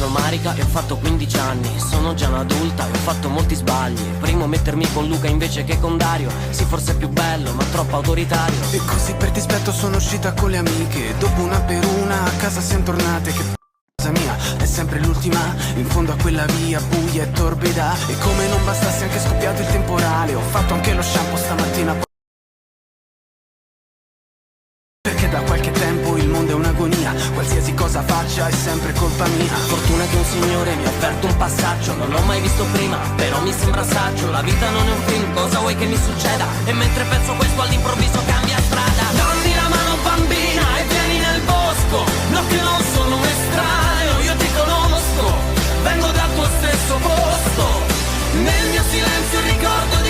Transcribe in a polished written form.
Sono Marica e ho fatto 15 anni. Sono già un'adulta e ho fatto molti sbagli. Primo mettermi con Luca invece che con Dario. Sì, forse è più bello ma troppo autoritario. E così per dispetto sono uscita con le amiche. Dopo una per una a casa siamo tornate. Che casa mia è sempre l'ultima. In fondo a quella via buia e torbida. E come non bastasse anche scoppiato il temporale, ho fatto anche lo shampoo stamattina. Perché da qualche tempo il mondo è un'agonia. Qualsiasi cosa faccia è sempre colpa mia. Fortuna che un signore mi ha offerto un passaggio. Non l'ho mai visto prima, però mi sembra saggio. La vita non è un film, cosa vuoi che mi succeda? E mentre penso questo all'improvviso cambia strada. Dammi la mano bambina e vieni nel bosco. No che non sono un estraneo, io ti conosco. Vengo dal tuo stesso posto. Nel mio silenzio il ricordo